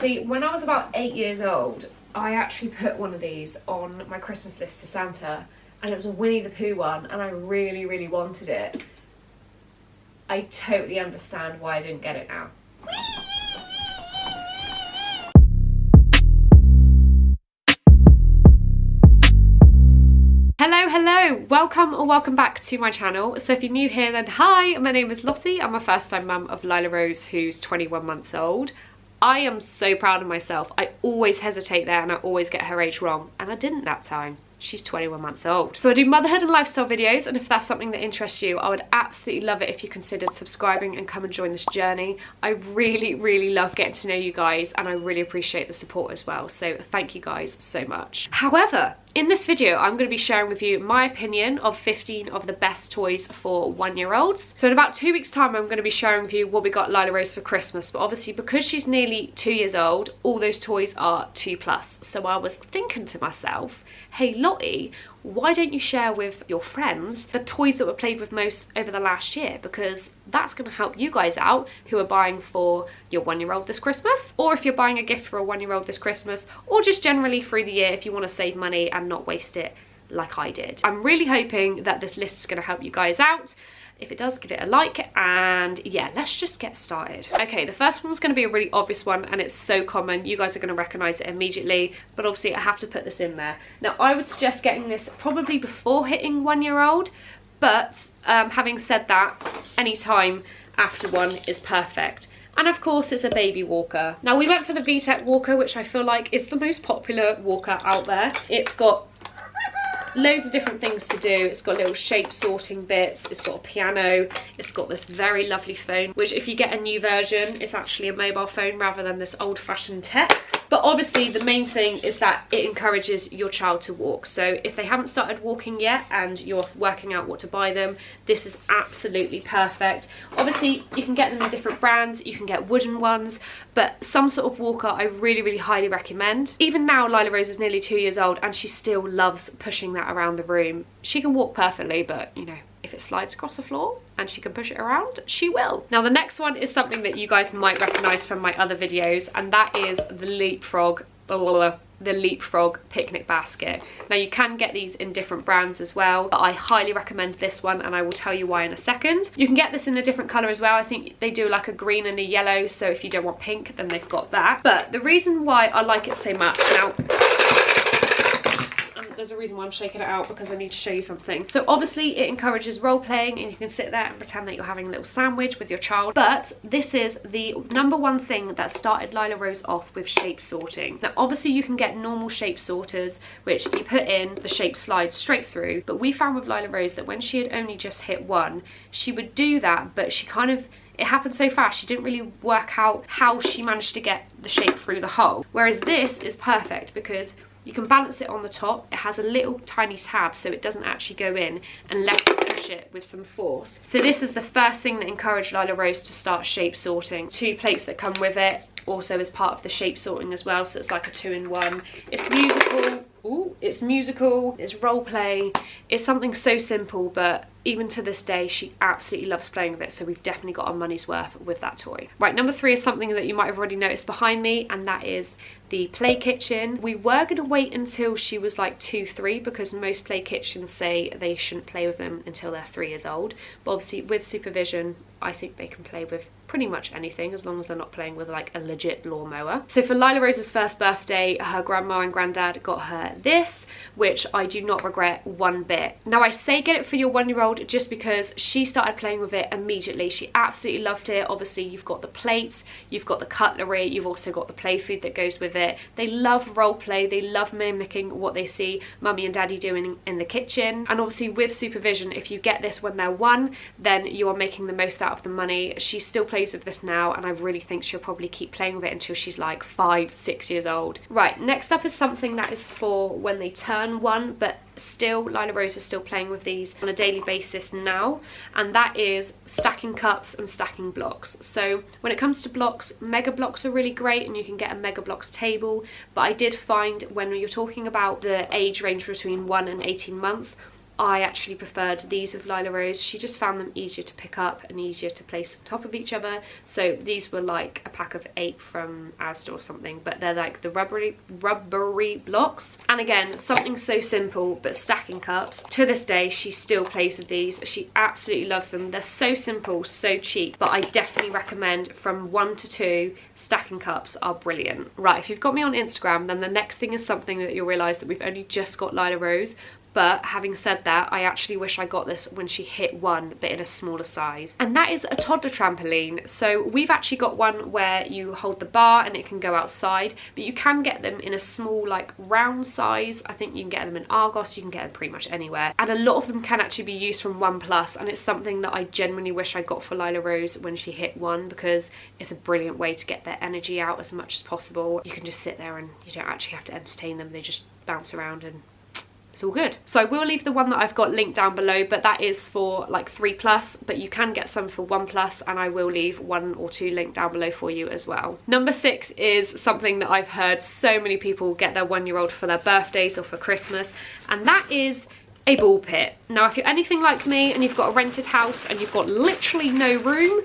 See, when I was about 8 years old, I actually put one of these on my Christmas list to Santa, and it was a Winnie the Pooh one, and I really, really wanted it. I totally understand why I didn't get it now. Hello, welcome back to my channel. So if you're new here, then hi, my name is Lottie. I'm a first time mum of Lila Rose, who's 21 months old. I am so proud of myself. I always hesitate there and I always get her age wrong, and I didn't that time. She's 21 months old. So I do motherhood and lifestyle videos, and if that's something that interests you, I would absolutely love it if you considered subscribing and come and join this journey. I really, really love getting to know you guys, and I really appreciate the support as well. So thank you guys so much. However, in this video, I'm going to be sharing with you my opinion of 15 of the best toys for 1-year-olds. So in about 2 weeks' time, I'm going to be sharing with you what we got Lila Rose for Christmas. But obviously, because she's nearly 2 years old, all those toys are 2+. So I was thinking to myself, hey Lottie, why don't you share with your friends the toys that were played with most over the last year? Because that's going to help you guys out who are buying for your 1-year-old this Christmas, or if you're buying a gift for a 1-year-old this Christmas, or just generally through the year if you want to save money and not waste it like I did. I'm really hoping that this list is going to help you guys out. If it does, give it a like, and yeah, let's just get started. Okay, the first one's going to be a really obvious one, and it's so common. You guys are going to recognise it immediately, but obviously I have to put this in there. Now, I would suggest getting this probably before hitting 1-year-old, but having said that, any time after 1 is perfect. And of course, it's a baby walker. Now, we went for the VTech walker, which I feel like is the most popular walker out there. It's got loads of different things to do. It's got little shape sorting bits, it's got a piano, it's got this very lovely phone, which if you get a new version, it's actually a mobile phone rather than this old-fashioned tech. But obviously the main thing is that it encourages your child to walk. So if they haven't started walking yet and you're working out what to buy them, this is absolutely perfect. Obviously you can get them in different brands, you can get wooden ones, but some sort of walker I really, really highly recommend. Even now, Lila Rose is nearly 2 years old and she still loves pushing that around the room. She can walk perfectly, but you know, if it slides across the floor and she can push it around, she will. Now the next one is something that you guys might recognise from my other videos, and that is the leapfrog, the leapfrog picnic basket. Now you can get these in different brands as well, but I highly recommend this one, and I will tell you why in a second. You can get this in a different colour as well. I think they do like a green and a yellow, so if you don't want pink, then they've got that. But the reason why I like it so much, now there's a reason why I'm shaking it out, because I need to show you something. So obviously it encourages role playing, and you can sit there and pretend that you're having a little sandwich with your child. But this is the #1 thing that started Lila Rose off with shape sorting. Now obviously you can get normal shape sorters, which you put in, the shape slides straight through. But we found with Lila Rose that when she had only just hit 1, she would do that, but she kind of, it happened so fast, she didn't really work out how she managed to get the shape through the hole. Whereas this is perfect because you can balance it on the top. It has a little tiny tab so it doesn't actually go in unless you push it with some force. So this is the first thing that encouraged Lila Rose to start shape sorting. 2 plates that come with it also as part of the shape sorting as well, so it's like a 2-in-1. It's musical. Ooh, it's musical, it's role play, it's something so simple, but even to this day she absolutely loves playing with it, so we've definitely got our money's worth with that toy. Right, #3 is something that you might have already noticed behind me, and that is the play kitchen. We were going to wait until she was like 2-3 because most play kitchens say they shouldn't play with them until they're 3 years old, but obviously with supervision I think they can play with pretty much anything as long as they're not playing with like a legit lawnmower. So for Lila Rose's first birthday, her grandma and granddad got her this, which I do not regret one bit. Now I say get it for your 1-year-old just because she started playing with it immediately. She absolutely loved it. Obviously you've got the plates, you've got the cutlery, you've also got the play food that goes with it. They love role play, they love mimicking what they see mummy and daddy doing in the kitchen. And obviously with supervision, if you get this when they're 1, then you are making the most out of the money. She still plays with this now, and I really think she'll probably keep playing with it until she's like 5-6 years old. Right, next up is something that is for when they turn 1, but still Lila Rose is still playing with these on a daily basis now, and that is stacking cups and stacking blocks. So when it comes to blocks, mega blocks are really great, and you can get a mega blocks table, but I did find when you're talking about the age range between 1 and 18 months, I actually preferred these with Lila Rose. She just found them easier to pick up and easier to place on top of each other. So these were like a pack of 8 from Asda or something, but they're like the rubbery blocks. And again, something so simple, but stacking cups. To this day, she still plays with these. She absolutely loves them. They're so simple, so cheap, but I definitely recommend from 1 to 2. Stacking cups are brilliant. Right, if you've got me on Instagram, then the next thing is something that you'll realise that we've only just got Lila Rose. But having said that, I actually wish I got this when she hit 1, but in a smaller size. And that is a toddler trampoline. So we've actually got one where you hold the bar and it can go outside, but you can get them in a small, like, round size. I think you can get them in Argos, you can get them pretty much anywhere. And a lot of them can actually be used from 1+, and it's something that I genuinely wish I got for Lila Rose when she hit 1, because it's a brilliant way to get their energy out as much as possible. You can just sit there and you don't actually have to entertain them. They just bounce around and it's all good. So I will leave the one that I've got linked down below, but that is for like 3+, but you can get some for 1+, and I will leave 1 or 2 linked down below for you as well. Number 6 is something that I've heard so many people get their 1-year-old for their birthdays or for Christmas, and that is a ball pit. Now, if you're anything like me and you've got a rented house and you've got literally no room,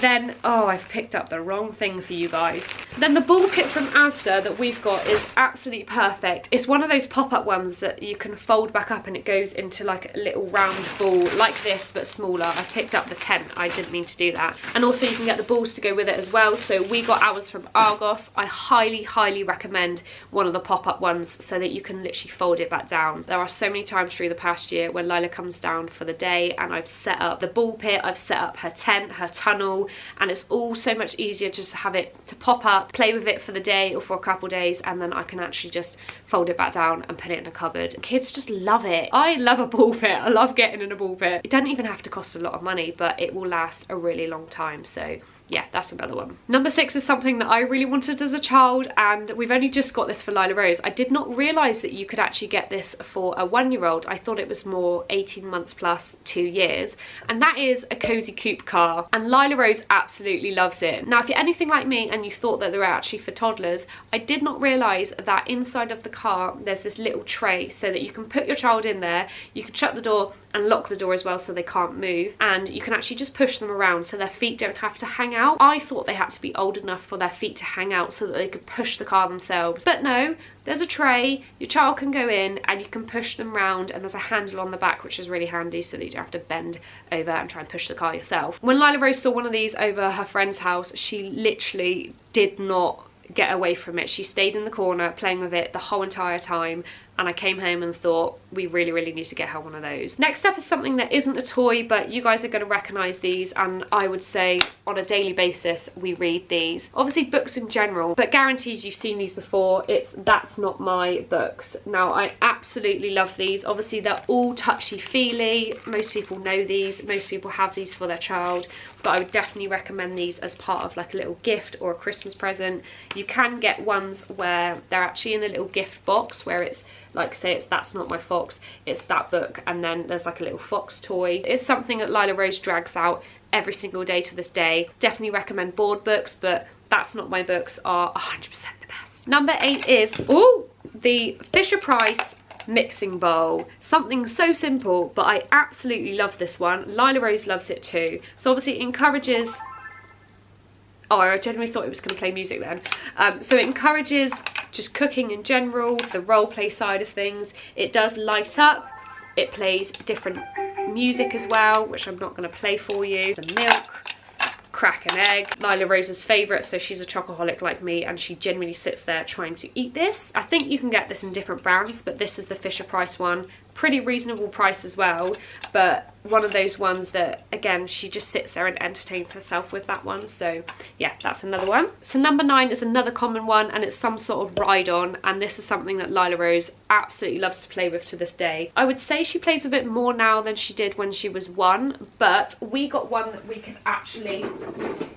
then, oh, I've picked up the wrong thing for you guys. Then the ball pit from Asda that we've got is absolutely perfect. It's one of those pop-up ones that you can fold back up and it goes into like a little round ball like this, but smaller. I picked up the tent, I didn't mean to do that. And also you can get the balls to go with it as well. So we got ours from Argos. I highly recommend one of the pop-up ones so that you can literally fold it back down. There are so many times through the past year when Lila comes down for the day and I've set up the ball pit, I've set up her tent, her tunnel, and it's all so much easier just to have it to pop up, play with it for the day or for a couple days, and then I can actually just fold it back down and put it in a cupboard. Kids just love it. I love a ball pit. I love getting in a ball pit. It doesn't even have to cost a lot of money, but it will last a really long time. So yeah, that's another one. Number 6 is something that I really wanted as a child, and we've only just got this for Lila Rose. I did not realise that you could actually get this for a 1-year-old. I thought it was more 18 months plus 2 years, and that is a cozy coupe car, and Lila Rose absolutely loves it. Now, if you're anything like me and you thought that they were actually for toddlers, I did not realise that inside of the car there's this little tray so that you can put your child in there, you can shut the door and lock the door as well so they can't move, and you can actually just push them around so their feet don't have to hang out. I thought they had to be old enough for their feet to hang out so that they could push the car themselves, but no, there's a tray, your child can go in and you can push them round, and there's a handle on the back which is really handy so that you don't have to bend over and try and push the car yourself. When Lila Rose saw one of these over her friend's house, she literally did not get away from it. She stayed in the corner playing with it the whole entire time, and I came home and thought we really need to get her one of those. Next up is something that isn't a toy, but you guys are going to recognise these, and I would say on a daily basis we read these. Obviously books in general, but guaranteed you've seen these before. It's That's Not My Books. Now, I absolutely love these. Obviously they're all touchy-feely. Most people know these, most people have these for their child, but I would definitely recommend these as part of like a little gift or a Christmas present. You can get ones where they're actually in a little gift box where it's like, say it's That's Not My Fox, it's that book, and then there's like a little fox toy. It's something that Lila Rose drags out every single day to this day. Definitely recommend board books, but That's Not My Books are 100% the best. Number 8 is, oh, the Fisher-Price mixing bowl. Something so simple, but I absolutely love this one. Lila Rose loves it too. So obviously it encourages, oh, I genuinely thought it was going to play music then. So it encourages just cooking in general, the role play side of things. It does light up, it plays different music as well, which I'm not going to play for you. The milk, crack an egg. Lila Rose's favourite, so she's a chocoholic like me, and she genuinely sits there trying to eat this. I think you can get this in different brands, but this is the Fisher-Price one. Pretty reasonable price as well, but one of those ones that, again, she just sits there and entertains herself with that one. So yeah, that's another one. So number 9 is another common one, and it's some sort of ride on, and this is something that Lila Rose absolutely loves to play with to this day. I would say she plays with it more now than she did when she was 1, but we got one that we can actually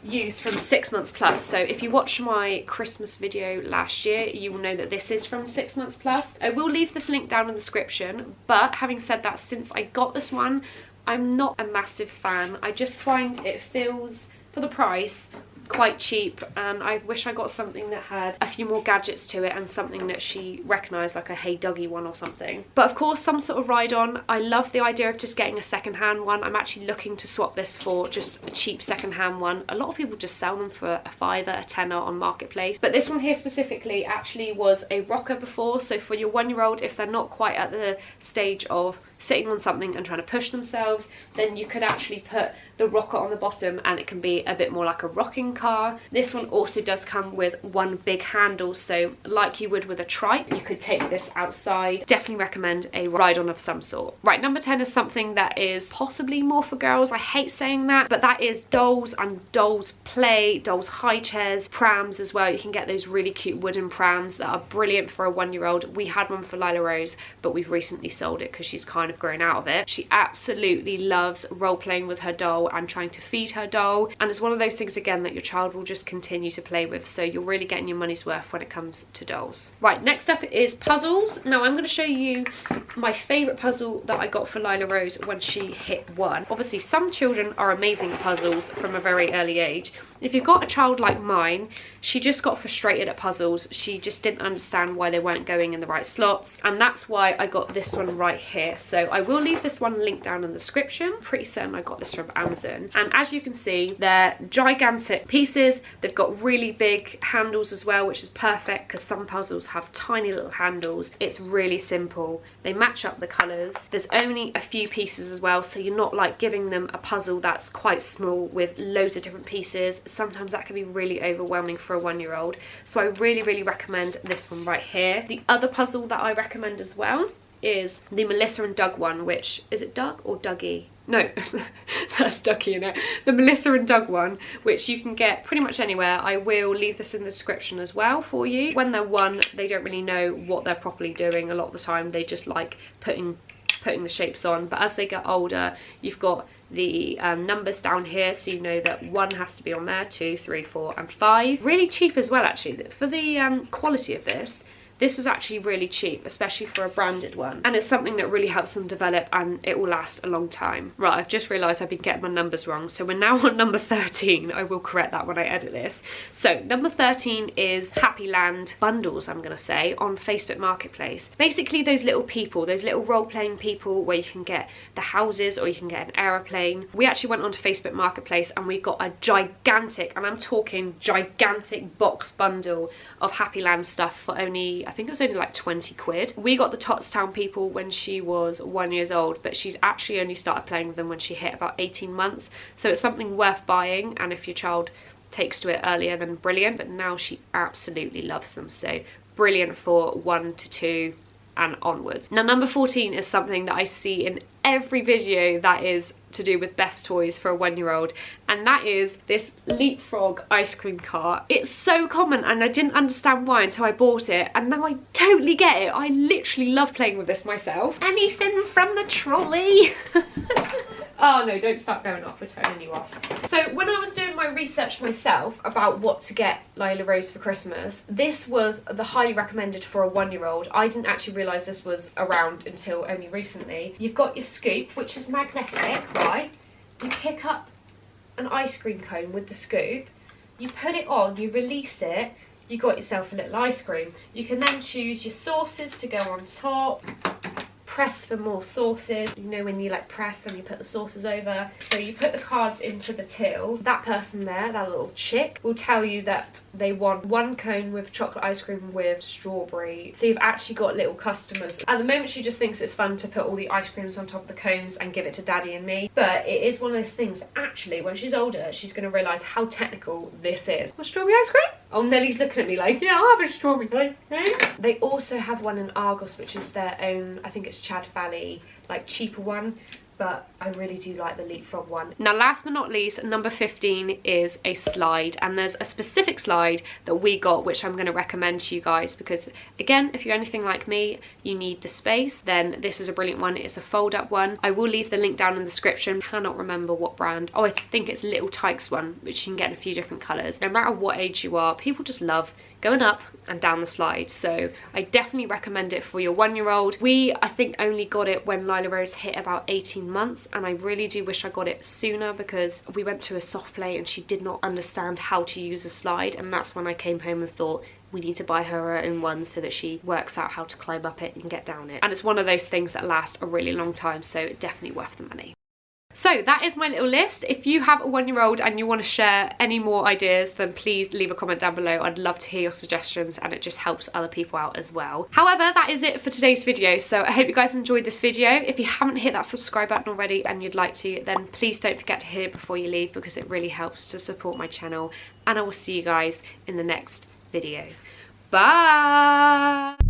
use from 6 months plus. So if you watch my Christmas video last year, you will know that this is from 6 months plus. I will leave this link down in the description, but having said that, since I got this one, I'm not a massive fan. I just find it feels, for the price, quite cheap, and I wish I got something that had a few more gadgets to it and something that she recognised, like a Hey Dougie one or something. But of course, some sort of ride-on. I love the idea of just getting a second-hand one. I'm actually looking to swap this for just a cheap second-hand one. A lot of people just sell them for a fiver, a tenner on Marketplace. But this one here specifically actually was a rocker before, so for your 1-year-old, if they're not quite at the stage of sitting on something and trying to push themselves, then you could actually put the rocker on the bottom and it can be a bit more like a rocking car. This one also does come with one big handle, so like you would with a trike, you could take this outside. Definitely recommend a ride-on of some sort. Right, number 10 is something that is possibly more for girls. I hate saying that, but that is dolls and dolls play, dolls high chairs, prams as well. You can get those really cute wooden prams that are brilliant for a 1-year-old. We had one for Lila Rose, but we've recently sold it because she's kind of grown out of it. She absolutely loves role-playing with her doll and trying to feed her doll, and it's one of those things again that your child will just continue to play with, so you're really getting your money's worth when it comes to dolls. Right, next up is puzzles. Now I'm going to show you my favourite puzzle that I got for Lila Rose when she hit 1. Obviously some children are amazing at puzzles from a very early age. If you've got a child like mine, she just got frustrated at puzzles. She just didn't understand why they weren't going in the right slots, and that's why I got this one right here. So I will leave this one linked down in the description. Pretty certain I got this from Amazon, and as you can see, they're gigantic pieces. They've got really big handles as well, which is perfect because some puzzles have tiny little handles. It's really simple. They match up the colours. There's only a few pieces as well, so you're not like giving them a puzzle that's quite small with loads of different pieces. Sometimes that can be really overwhelming for a 1-year-old, so I really recommend this one right here. The other puzzle that I recommend as well is the Melissa and Doug one, which is it Doug or Dougie? No, that's Ducky in it. The Melissa and Doug one, which you can get pretty much anywhere. I will leave this in the description as well for you. When they're 1, they don't really know what they're properly doing. A lot of the time they just like putting the shapes on, but as they get older, you've got the numbers down here, so you know that 1 has to be on there, 2, 3, 4 and 5. Really cheap as well actually. For the quality of this was actually really cheap, especially for a branded one, and it's something that really helps them develop and it will last a long time. Right, I've just realised I've been getting my numbers wrong, so we're now on number 13. I will correct that when I edit this. So number 13 is Happy Land bundles, I'm gonna say, on Facebook Marketplace. Basically those little people, those little role-playing people where you can get the houses or you can get an aeroplane. We actually went onto Facebook Marketplace and we got a gigantic, and I'm talking gigantic, box bundle of Happy Land stuff for only, I think it was only like 20 quid. We got the Toddler people when she was 1 year old, but she's actually only started playing with them when she hit about 18 months. So it's something worth buying, and if your child takes to it earlier, then brilliant. But now she absolutely loves them, so brilliant for 1 to 2 and onwards. Now number 14 is something that I see in every video that is to do with best toys for a 1-year-old, and that is this Leapfrog ice cream cart. It's so common and I didn't understand why until I bought it, and now I totally get it. I literally love playing with this myself. Anything from the trolley. Oh no, don't start going off, we're turning you off. So when I was doing my research myself about what to get Lila Rose for Christmas, this was the highly recommended for a 1-year-old. I didn't actually realise this was around until only recently. You've got your scoop, which is magnetic, right? You pick up an ice cream cone with the scoop, you put it on, you release it, you got yourself a little ice cream. You can then choose your sauces to go on top. Press for more sauces, you know when you like press and you put the sauces over. So you put the cards into the till. That person there, that little chick, will tell you that they want 1 cone with chocolate ice cream with strawberry. So you've actually got little customers. At the moment she just thinks it's fun to put all the ice creams on top of the cones and give it to Daddy and me, but it is one of those things that actually when she's older she's going to realise how technical this is. Want strawberry ice cream? Oh, Nellie's looking at me like, yeah, I'll have a strawberry ice cream. They also have one in Argos, which is their own, I think it's Chad Valley, like cheaper one, but I really do like the Leapfrog one. Now last but not least, number 15 is a slide, and there's a specific slide that we got which I'm going to recommend to you guys because again, if you're anything like me, you need the space, then this is a brilliant one. It's a fold up one. I will leave the link down in the description. Cannot remember what brand. Oh, I think it's Little Tykes one, which you can get in a few different colours. No matter what age you are, people just love going up and down the slide, so I definitely recommend it for your 1-year-old. We, I think, only got it when Lila Rose hit about 18 18 months, and I really do wish I got it sooner because we went to a soft play and she did not understand how to use a slide, and that's when I came home and thought we need to buy her her own one so that she works out how to climb up it and get down it. And it's one of those things that last a really long time, so definitely worth the money. So that is my little list. If you have a 1-year-old and you want to share any more ideas, then please leave a comment down below. I'd love to hear your suggestions, and it just helps other people out as well. However, that is it for today's video. So I hope you guys enjoyed this video. If you haven't hit that subscribe button already and you'd like to, then please don't forget to hit it before you leave, because it really helps to support my channel. And I will see you guys in the next video. Bye!